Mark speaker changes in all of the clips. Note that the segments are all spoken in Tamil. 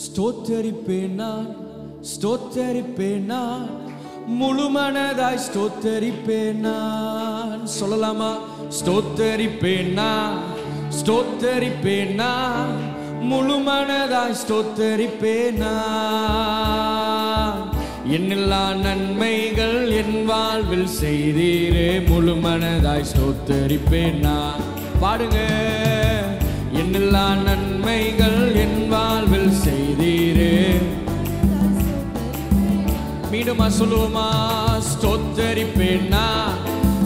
Speaker 1: ஸ்தோத்தரிப்பேன் நான், ஸ்தோத்தரிப்பேன் நான், முழு மனதாய் ஸ்தோத்தரிப்பேன் நான். சொல்லலாமா? ஸ்தோத்தரிப்பேன் நான், ஸ்தோத்தரிப்பேன் நான், முழு மனதாய் ஸ்தோத்தரிப்பேன் நான். என்னெல்லா நன்மைகள் என் வாழ்வில் செய்தீரே, முழு மனதாய் ஸ்தோத்தரிப்பேன் நான். பாடுங்க. என்னெல்லா நன்மைகள் என் வாழ்வில் செய்தீரே. மீண்டுமா சொல்லுவோமா? ஸ்தோத்தரிப்பேன் நான்,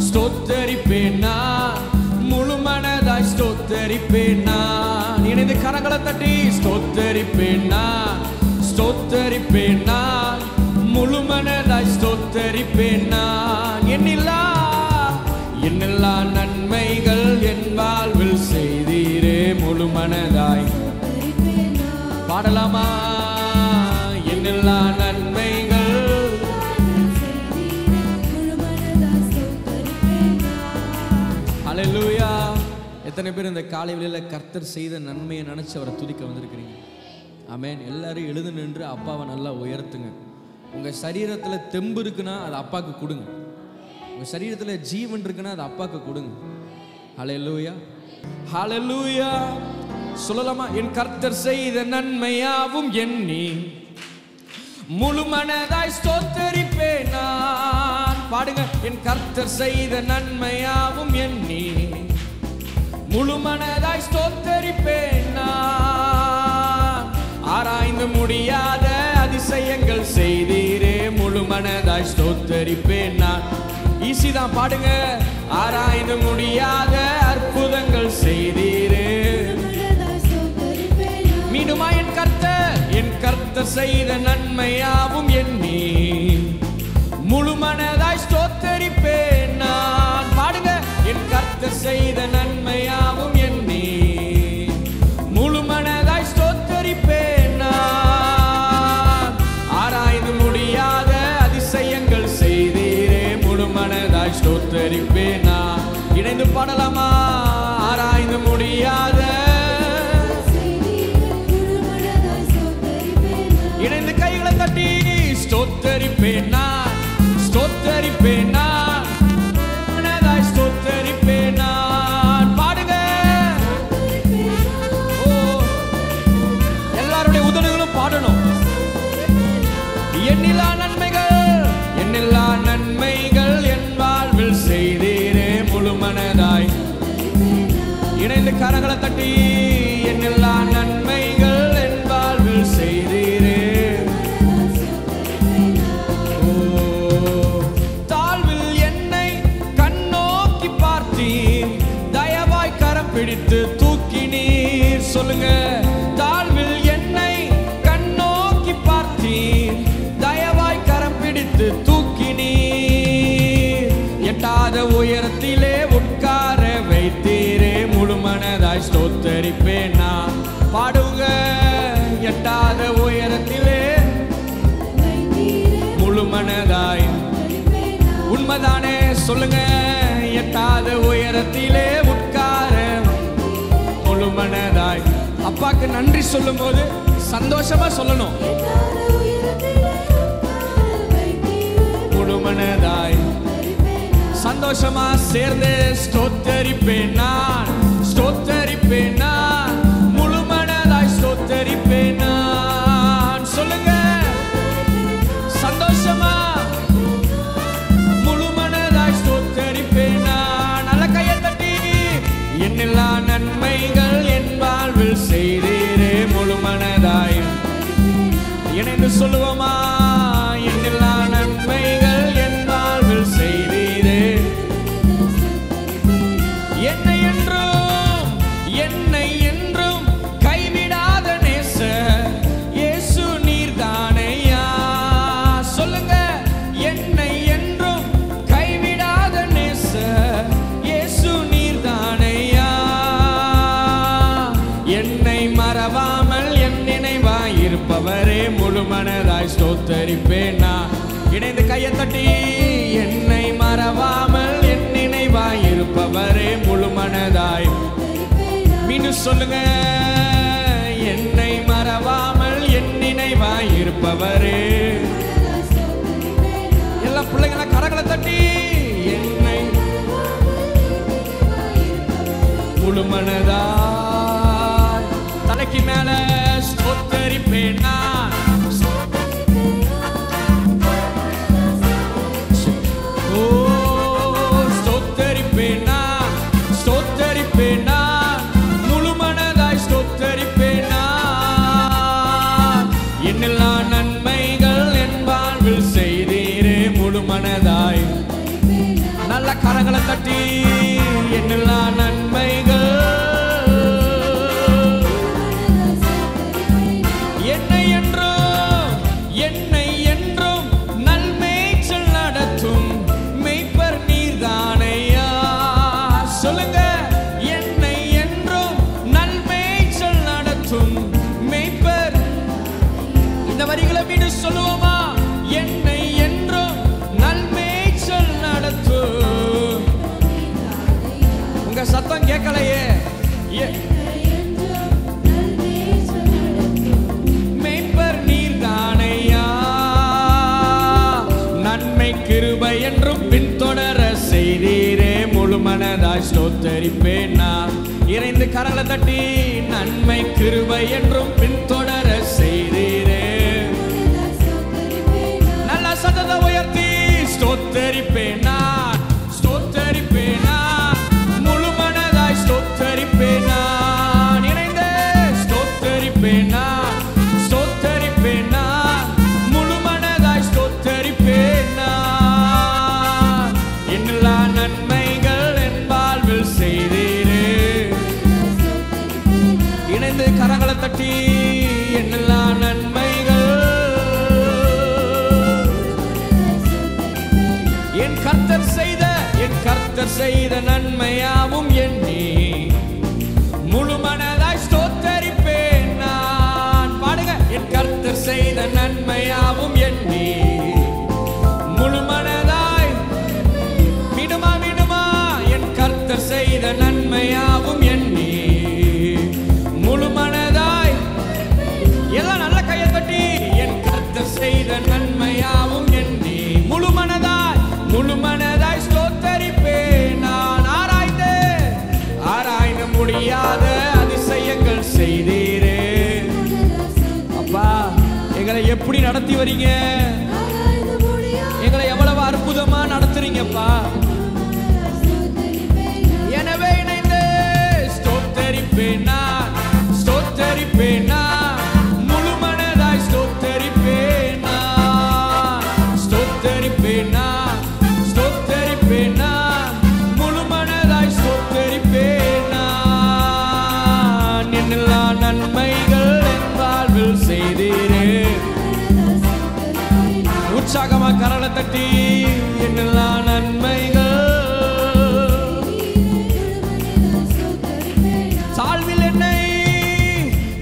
Speaker 1: ஸ்தோத்தரிப்பேன் நான், முழு மனதாய் ஸ்தோத்தரிப்பேன் நான். இணைந்து கரங்களை தட்டி ஸ்தோத்தரிப்பேன் நான், ஸ்தோத்தரிப்பேன் நான், முழு மனதாய் ஸ்தோத்தரிப்பேன் நான். என்னெல்லா நன்மைகள் என் வாழ்வில் செய்தீரே, முழு மனதாய். பாடலாமா? என்னெல்லா நன்மைகள். ஹல்லேலூயா. எத்தனை பேர் இந்த காலை வேளையில கர்த்தர் செய்த நன்மையை நினைச்சு அவரை துதிக்க வந்திருக்கிறீங்க? ஆமென். எல்லாரும் எழுந்து நின்று அப்பாவை நல்லா உயர்த்துங்க. உங்க சரீரத்துல தெம்பு இருக்குன்னா அது அப்பாவுக்கு கொடுங்க. உங்க சரீரத்துல ஜீவன் இருக்குன்னா அது அப்பாவுக்கு கொடுங்க. ஹல்லேலூயா, ஹல்லேலூயா. சொல்லலாமா? என் கர்த்தர் செய்த நன்மையாவும் எண்ணி முழு மனதாய் ஸ்தோத்தரிப்பேன் நான். பாடுங்க. என் கர்த்தர் செய்த நன்மையாவும் எண்ணி முழு மனதாய் ஸ்தோத்தரிப்பேன் நான். ஆராய்ந்து முடியாத அதிசயங்கள் செய்தீரே, முழு மனதாய் ஸ்தோத்தரிப்பேன் நான். ஈஸி தான். பாடுங்க. ஆராய்ந்து முடியாத அற்புதங்கள் செய்தீரே. மீண்டுமா? என் கர்த்தர் செய்த நன்மையாவும் எண்ணி முழு மனதாய் ஸ்தோத்தரிப்பேன் நான். பாடுங்க. என் கர்த்தர் செய்த நன்மையாவும் எண்ணி முழு மனதாய் ஸ்தோத்தரிப்பேன் நான். ஆராய்ந்து முடியாத அதிசயங்கள் செய்தீரே, முழு மனதாய் ஸ்தோத்தரிப்பேன் நான். இணைந்து பாடலாமா? ஆராய்ந்து முடியாத. இணைந்து கைகளை தட்டி ஸ்தோத்தரிப்பேன் நான், ஸ்தோத்தரிப்பேன் நான், மனதாய் ஸ்தோத்தரிப்பேன் நான். பாடுங்க. எல்லாருடைய உதடுகளும் பாடணும். என்னில்லா நன்மைகள், என்னில்லா நன்மைகள் என் வாழ்வில் செய்தீரே, முழு மனதாய். இணைந்து கரங்களை தட்டி என்னில்லா நன்மைகள் என் வாழ்வில் செய்தீரே. தாழ்வில் என்னை கண்ணோக்கி பார்த்தீர், தயவாய் கரம் பிடித்து தூக்கினீர். சொல்லுங்க. தாழ்வில் என்னை கண்ணோக்கி பார்த்தீர், தயவாய் கரம் பிடித்து தூக்கினீர். எட்டாத உயரத்திலே உட்கார வைத்தீரே, முழு மனதாய் ஸ்தோத்தரிப்பேன் நான். பாடுங்க. எட்டாத உயரத்திலே முழு மனதாய். உண்மைதானே? சொல்லுங்க. எட்டாத உயரத்திலே உட்கார முழு மனதாய். அப்பாக்கு நன்றி சொல்லும் போது சந்தோஷமா சொல்லணும். முழு மனதாய் சந்தோஷமா சேர்ந்து ஸ்தோத்தரிப்பேன் நான், ஸ்தோத்தரிப்பேன் நான், முழு மனதாய் ஸ்தோத்தரிப்பேன் நான். சொல்லுங்க. சந்தோஷமா முழு மனதாய் ஸ்தோத்தரிப்பேன் நான். நல்ல கையை தட்டி என்னெல்லா நன்மைகள் என் வாழ்வில் செய்தீரே, முழு மனதாய். இணைந்து சொல்லுவோமா? என்னெல்லா நன்மைகள் என் வாழ்வில் செய்தீரே. என்னை என்றும் கைவிடாத நேசர் இயேசு நீர்தானையா. சொல்லுங்க. என்னை என்றும் கைவிடாத நேசர் இயேசு நீர்தானையா. என்னை மறவாமல் என் நினைவாய் இருப்பவரே, முழு மனதாய் ஸ்தோத்தரிப்பேன் நான். இணைந்து கையை தட்டி என்னை மறவாமல் என் நினைவாய் இருப்பவரே, முழு மனதாய். மீண்டும் சொல்லுங்க. என்னை மறவாமல் என் இருப்பவரே. எல்லா பிள்ளைங்கள கரங்களை தட்டி என்னை முழு மனதாய் தலைக்கு மேல ஸ்தோத்தரிப்பேன் நான். ஓ ஸ்தோத்தரிப்பேன் நான், ஸ்தோத்தரிப்பேன் நான், முழு மனதாய் ஸ்தோத்தரிப்பேன் நான். என்னெல்லா நன்மைகள் என் வாழ்வில் செய்தீரே முழு மனதாய். நல்ல கரங்களை தட்டி என்னெல்லா நன்மைகள் என்னை என்றும் நல்மேய்ச்சல் நடத்தும் மெய்ப்பர் நீர்தானையா. சொல்லுங்க, என்னை என்றும் நல்மேய்ச்சல் நடத்தும் மெய்ப்பர். இந்த வரிகளை மீண்டும் சொல்லுவோமா? என்னை என்றும் நல்மேய்ச்சல் நடத்தும். உங்க சத்தம் கேட்கலையே. மெய்ப்பர் நீர்தானையா. நன்மை கிருபை என்றும் பின்தொடர செய்தீரே முழு மனதாய் ஸ்தோத்தரிப்பேன் நான். இறைந்து கரங்களை தட்டி நன்மை கிருபை என்றும் பின்தொடர செய்தீரே. நல்ல சத்தத்தை உயர்த்தி ஸ்தோத்தரிப்பேன் நான், ஸ்தோத்தரிப்பேன் நான், முழு மனதாய் ஸ்தோத்தரிப்பேன் நான். இணைந்து ஸ்தோத்தரிப்பேன் நான், ஸ்தோத்தரிப்பேன் நான், முழு மனதாய் ஸ்தோத்தரிப்பேன் நான். என்னெல்லா நன்மைகள் என் வாழ்வில் செய்தீரே. இணைந்து கரங்களை தட்டி என்னெல்லா நன்மைகள் என் கர்த்தர் செய்த நன்மையாவும் எண்ணி முழு மனதாய் ஸ்தோத்தரிப்பேன் நான். பாடுங்க, என் கர்த்தர் செய்த நன்மையாவும் எண்ணி முழு மனதாய். மீண்டுமா மீண்டுமா, என் கர்த்தர் செய்த நன்மையாவும் எண்ணி முழு மனதாய். எல்லாம் நல்ல கையை தட்டி என் கர்த்தர் செய்த நன்மையாவும் எண்ணி முழு மனதாய், முழு மனதாய் ஸ்தோத்தரிப்பேன் நான். ஆராய்ந்து முடியாத அதிசயங்கள் செய்தீரே. அப்பா, எங்களை எப்படி நடத்தி வரீங்க? எங்களை எவ்வளவு அற்புதமா நடத்துறீங்கப்பா. எனவே இணைந்து ஸ்தோத்தரிப்பேன் நான், ஸ்தோத்தரிப்பேன் நான், முழு மனதாய் ஸ்தோத்தரிப்பேன் நான், ஸ்தோத்தரிப்பேன் நான், ஸ்தோத்தரிப்பேன் நான், முழு மனதாய் ஸ்தோத்தரிப்பேன் நான். என்னெல்லா நன்மைகள் என் வாழ்வில் செய்தீரே. உற்சாகமா கரலை தட்டி என்னெல்லா நன்மைகள்.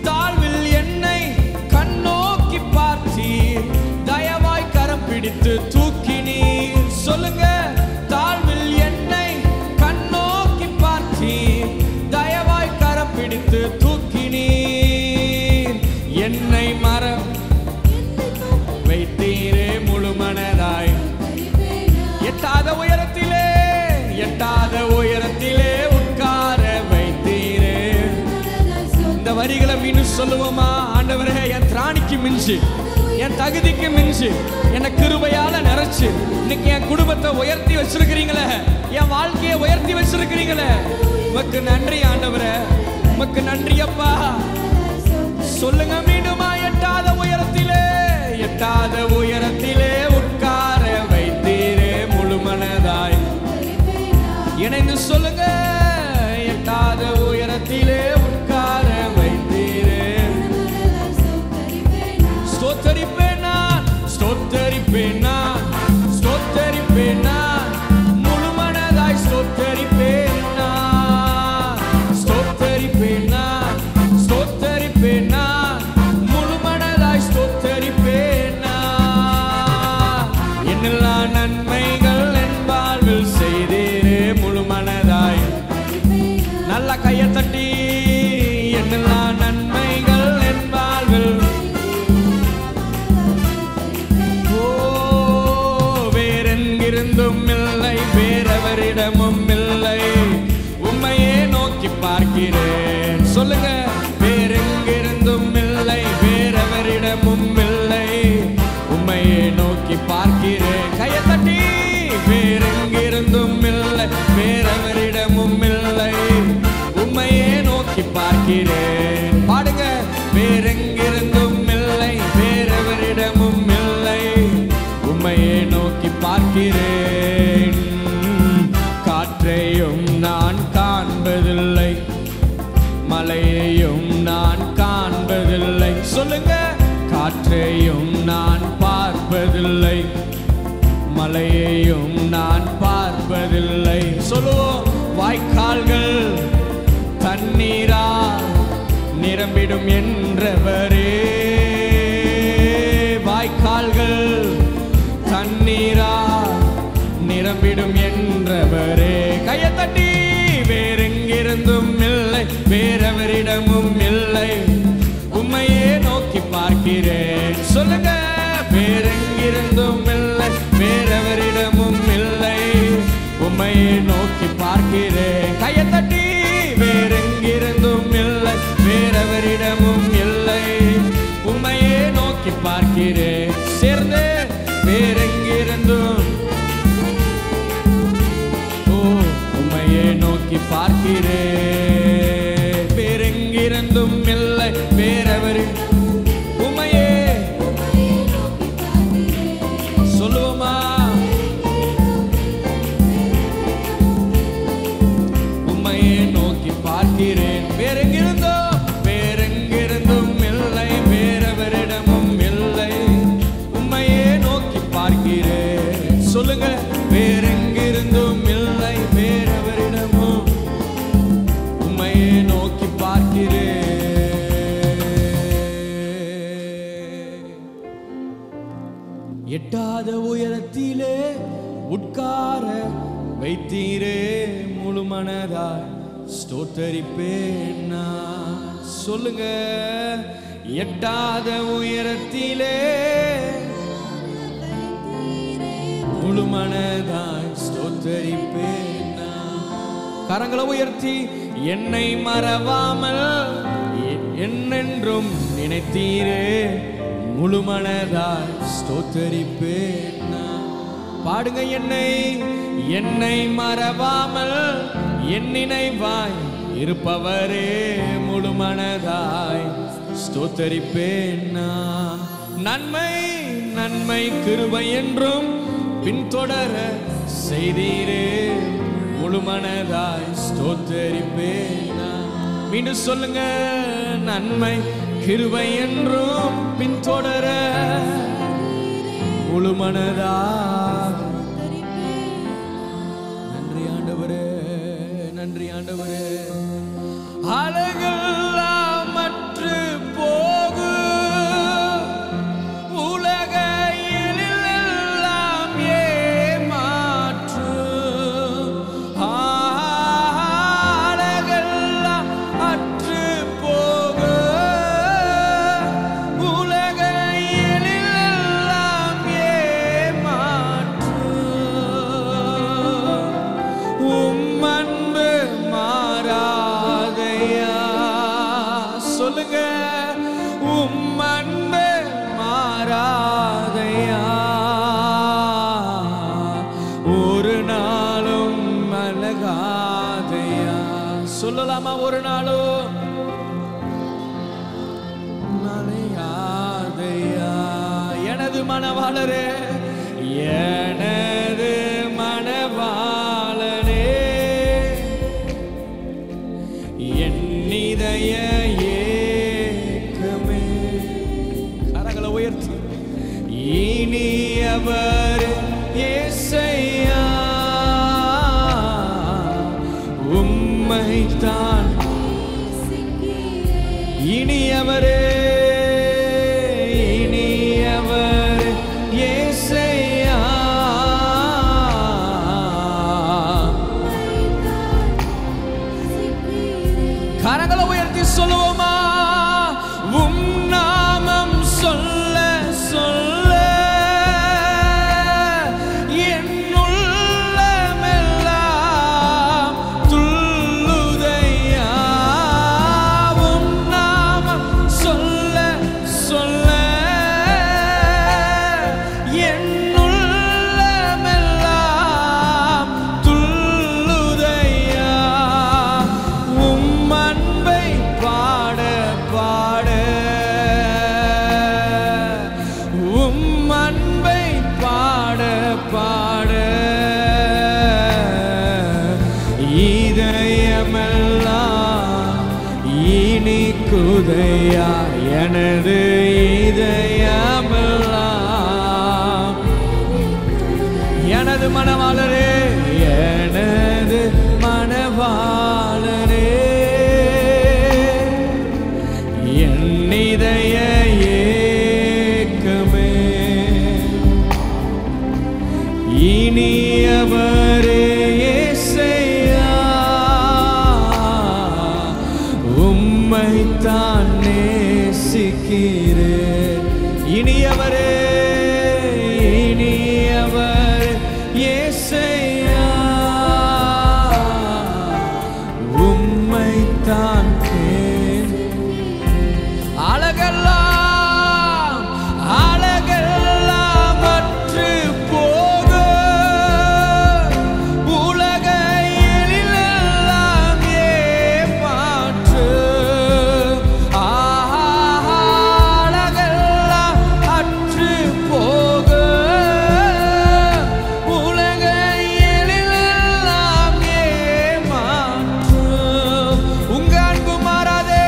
Speaker 1: தாழ்வில் என்னை கண்ணோக்கி பார்த்தீர், தயவாய் கரம் பிடித்து தூக்கினீர். சொல்லுங்க, தாழ்வில் என்னை கண்ணோக்கி பார்த்தீர், தயவாய் கரம் பிடித்து தூக்கினீர். என்னை மரம் வைத்தீரே முழு மனதாய். எட்டாத உயரத்திலே உட்கார வைத்தீரே. இந்த வரிகளை மீண்டும் சொல்லுவோமா? ஆண்டவரே, என் திராணிக்கு மிஞ்சி, என் தகுதிக்கு மிஞ்சி, என்னை கிருபையால நிறைச்சு இன்னைக்கு என் குடும்பத்தை உயர்த்தி வச்சிருக்கிறீங்களே, என் வாழ்க்கையை உயர்த்தி வச்சிருக்கிறீங்களே, உமக்கு நன்றி ஆண்டவரே, உமக்கு நன்றி அப்பா. சொல்லுங்க மீண்டுமா, எட்டாத உயரத்திலே உட்கார வைத்தீரே முழு மனதாய். இணைந்து சொல்லுங்க, எட்டாத உயரத்திலே உட்கார வைத்தீரே. ஸ்தோத்தரிப்பேன் நான், ஸ்தோத்தரிப்பேன் நான், ஸ்தோத்தரிப்பேன் நான், முழு மனதாய் ஸ்தோத்தரிப்பேன் நான், ஸ்தோத்தரிப்பேன் நான், ஸ்தோத்தரிப்பேன் நான், முழு மனதாய் ஸ்தோத்தரிப்பேன் நான். என்னெல்லா நன்மைகள் என் வாழ்வில் செய்தீரே முழு மனதாய். நல்ல கையை தட்டி என்னெல்லா நன்மைகள் என் வாழ்வில். வேறெங்கிருந்தும் இல்லை, வேறெவரிடமும் இல்லை. உம்மையே நோக்கி பார்க்கிறேன். காற்றையும் நான் காண்பதில்லை, மலையையும் நான் காண்பதில்லை. சொல்லுங்க. காற்றையும் நான் பார்ப்பதில்லை, மலையையும் நான் பார்ப்பதில்லை. சொல்லுவோம். வாய்க்கால்கள் தண்ணீரா நிரம்பிடும் என்றவரே, வாய்க்கால்கள் தண்ணீரா நிரம்பிடும் என்றவரே. கையை தட்டி. வேறெங்கிருந்தும் இல்லை, வேறெவரிடமும் இல்லை. உம்மையே நோக்கி பார்க்கிறேன். சொல்லுங்க. வேறெங்கிருந்தும் இல்லை, வேறெவரிடமும் இல்லை. உம்மையே நோக்கி பார்க்கிறேன். கையை தட்டி. வேறெங்கிருந்தும் இல்லை, வேறெவரிடமும் இல்லை. உம்மையே நோக்கி பார்க்கிறேன். சேர்ந்து. வேறெங்கிருந்தும் உம்மையே நோக்கி பார்க்கிறேன். வேறெங்கிருந்தும் இல்லை, வேறெவரி உம்மையே சொல்லுவோமா? உம்மையே நோக்கி பார்க்கிறேன். வேறெங்கிருந்தும், வேறெங்கிருந்தும் இல்லை, வேறெவரிடமும் இல்லை. உம்மையே நோக்கி பார்க்கிறேன். சொல்லுங்க. வேறெங்கிருந்தும் இல்லை, வேறெவரிடமும் உம்மையே நோக்கி பார்க்கிறேன். எட்டாத உயரத்திலே உட்கார வைத்தீரே, முழு மனதாய் ஸ்தோத்தரிப்பேன் நான். சொல்லுங்க. எட்டாத உயரத்திலே முழு மனதாய் ஸ்தோத்தரிப்பேன் நான். கரங்களை உயர்த்தி. என்னை மறவாமல் என்னென்றும் நினைத்தீரே, முழு மனதாய் ஸ்தோத்தரிப்பேன் நான். பாடுங்க. என்னை மறவாமல் என் நினைவாய் இருப்பவரே, முழு மனதாய் ஸ்தோத்தரிப்பேன் நான். நன்மை நன்மை கிருபை என்றும் பின்தொடர செய்தீரே, முழு மனதாய் ஸ்தோத்தரிப்பேன் நான். மீண்டும் சொல்லுங்க. நன்மை கிருபை என்றும் பின்தொடர முழு மனதாய். நன்றி ஆண்டவரே, நன்றி ஆண்டவரே. அழகெல்லாம் மற்று போகு உலகையெல்லாம் ஏமாற்று. அழகெல்லாம் அற்று போகு உலகையெல்லாம் ஏமாற்று. உம் அன்பு மாறாதையா. சொல்லுங்க. உம் அன்பு மாறாதையா, ஒரு நாளும் அழகாதையா. சொல்லலாமா? ஒரு நாளும் மலையாதையா. எனது மனவாளரே, எனது மனவாளனே, என் இதய ஏக்கமே. கரங்களை உயர்த்தி. இனியவர் இயேசையா, உம்மைத்தான். இனியவரே, இனியவர் இயேசையா, கரங்களை உயர்த்தி சொல்லுவோமா? உம் நாமம் சொல்ல சொல்ல என் உள்ளமெல்லாம் துள்ளுதையா. உம் நாமம் சொல்ல சொல்ல இதயமெல்லாம் எனது மணவாளரே, எனது மணவாளரே, என் இதய ஏக்கமே இனியவரே இயேசையா, உம்மைத்தான் நேசிக்கிறேன். இனியவரே இனியவரே இயேசையா, உம்மைத்தான் அழகெல்லாம் அழகெல்லாம் அற்று போக உலக எழிலெல்லாம் ஏமாற்று. அழகெல்லாம் அற்று போக உலக எழிலெல்லாம் ஏமாற்று. உங்க அன்பு மாறாதே,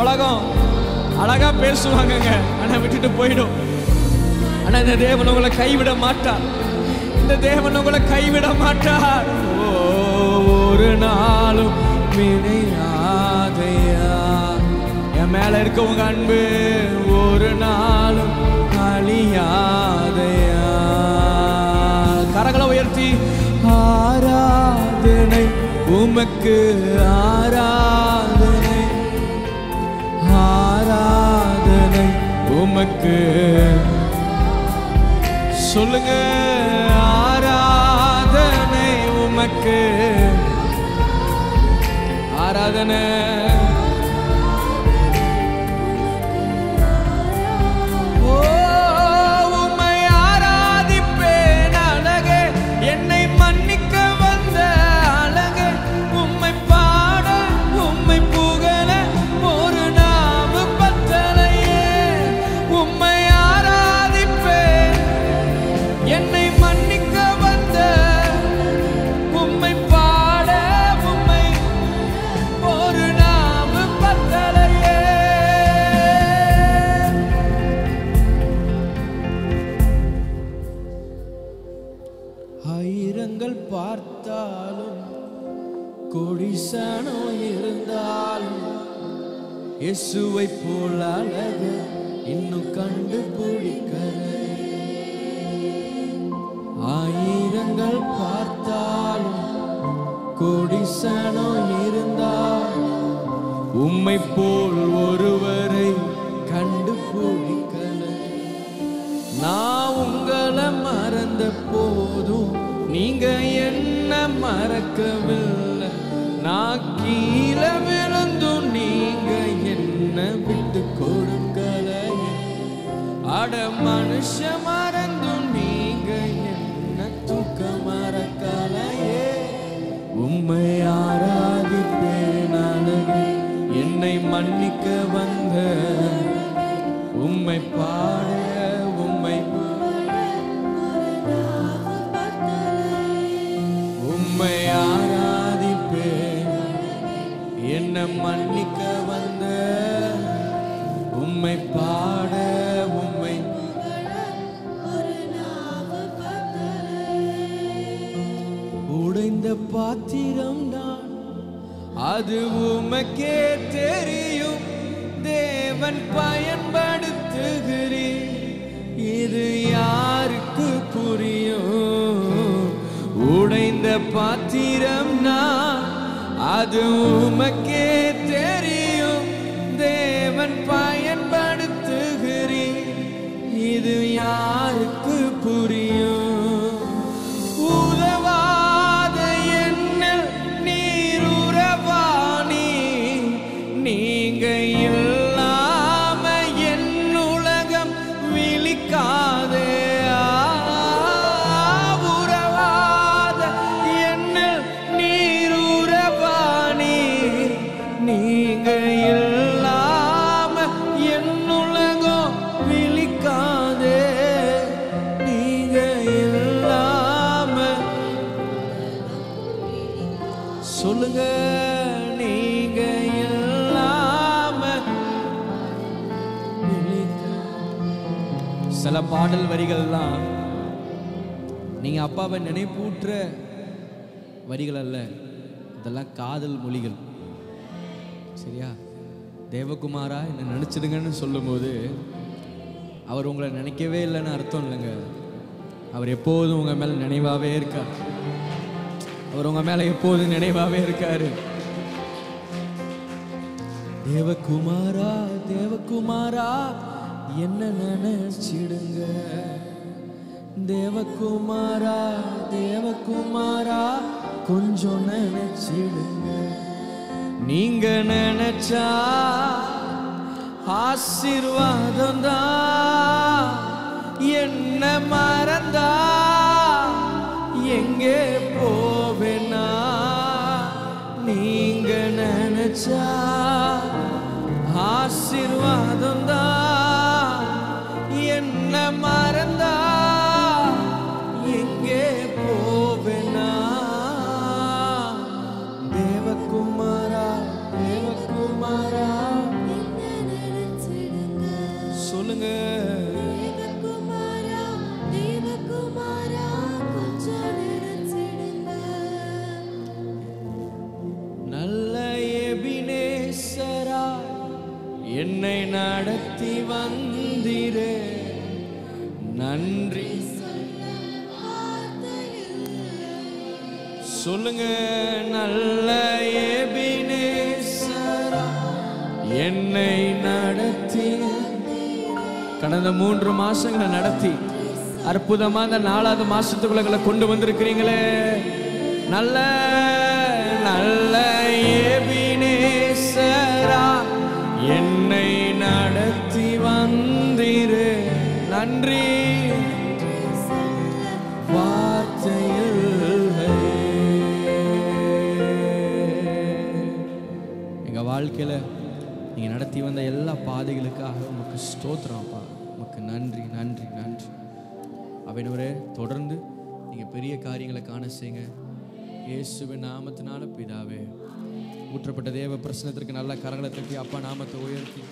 Speaker 1: உலகம் அழகா பேசுவாங்க, ஆனா விட்டுட்டு போயிடும். ஆனா இந்த தேவன் உங்களை கைவிட மாட்டார். இந்த தேவன் உங்களை கைவிட மாட்டார். ஒரு நாளும் வினையாதையா, என் மேல இருக்க உங்க அன்பு ஒரு நாளும் அழியாதையா. கரங்களை உயர்த்தி ஆராதனை உமக்கு, ஆராதனை ஆராதனை உமக்கு. சொல்லுங்க, ஆராதனை உமக்கு, ஆராதனை. ஓ உம்மை ஆராதிப்பேன் அழகே, என்னை மன்னிக்க வந்த அழகே, உம்மை பாட உம்மை புகழ ஒரு நாம பத்தலையே. உம்மை ஆராதிப்பேன், என்னை மன்னிக்க வந்த உம்மை பாட உம்மை ஒரு நாம பத்தலையே. ஆயிரங்கள் பார்த்தாலும் கொடிசனோ இருந்தாலும் இயேசுவை போல அழகு இன்னும் கண்டுபிடிக்கல. ஆயிரங்கள் பார்த்தாலும் கொடிசனோ இருந்தாலும் உம்மை போல் ஒருவரை கண்டுபிடிக்கல. நான் உங்களை மறந்த போதும் நீங்க என்ன மறக்கவில்லை. நான் கீழே விழுந்தும் நீங்க என்ன விட்டு கொடுக்கலை. அட மனுஷ மறந்தும் நீங்க என்ன தூக்க மறக்கலையே. உம்மை ஆராதிப்பேன் அழகே, என்னை மன்னிக்க வந்த உம்மை பாட உம்மை உம்மை ஆராதிப்பேன், என்னை மன்னிக்க வந்த உம்மை பாட உம்மை. உடைந்த பாத்திரம் நான், அது உமக்கே தெரியும். தேவன் பயன்படுத்துகிறீர், இது யாருக்கு புரியும்? உடைந்த பாத்திரம் நான், அது உமக்கே தெரியும். தேவன் பயன்படுத்துகிறீர், இது யாருக்கு புரியும்? உதவாத என்னில் நீர் உறவானி, நீங்க இல்லாம என் உலகம் விழிக்காதே. உறவாத என்னில் நீர் உறவானி, நீங்க இல்லாம என் உலகம் விழிக்காதே. நீங்க இல்லாம சொல்லுங்க, நீங்க இல்லாம சில பாடல் வரிகள்லாம் நீங்க அப்பாவை நினைப்பூற்ற வரிகள் அல்ல, இதெல்லாம் காதல் மொழிகள். சரியா? தேவகுமாரா என்ன நினைச்சிடுங்கன்னு சொல்லும்போது அவர் உங்களை நினைக்கவே இல்லைன்னு அர்த்தம் இல்லைங்க. அவர் எப்போதும் உங்க மேல நினைவாவே இருக்கார். அவர் உங்க மேல எப்போதும் நினைவாவே இருக்காரு. தேவகுமாரா தேவகுமாரா என்ன நினைச்சிடுங்க, தேவகுமாரா தேவகுமாரா கொஞ்சம் நினைச்சிடுங்க. நீங்க நினைச்சா ஆசீர்வாதம் தான், என்ன மறந்தா எங்கே போவேனா. நீங்க நினைச்சா ஆசீர்வாதம் தான், என்ன மறந்தா எங்கே போவேனா. தேவகுமாரா தேவகுமாரா சொல்லுங்க. நல்ல எபினேசரா என்னை நடத்தி வந்தீரே, நன்றி சொல்லுங்க. நல்ல எபினேசரா என்னை நடத்தி கடந்த 3 மாசங்களை நடத்தி அற்புதமா இந்த 4வது மாசத்துக்குள்ள கொண்டு வந்திருக்கிறீங்களே. நல்ல நல்ல எபினேசரா என்னை நடத்தி வந்தீரே, நன்றி வார்த்தையில். எங்க வாழ்க்கையில நீங்க நடத்தி வந்த எல்லா பாதைகளுக்காக உமக்கு ஸ்தோத்திரம்ப்பா. உமக்கு நன்றி நன்றி நன்றி. அவனவரே தொடர்ந்து நீங்க பெரிய காரியங்களை காண செய்யுங்க. இயேசுவின் நாமத்தினால பிதாவே. ஊற்றப்பட்ட தேவ பிரசனத்திற்கு நல்ல கரங்களை தட்டி அப்பா நாமத்தை உயர்த்தி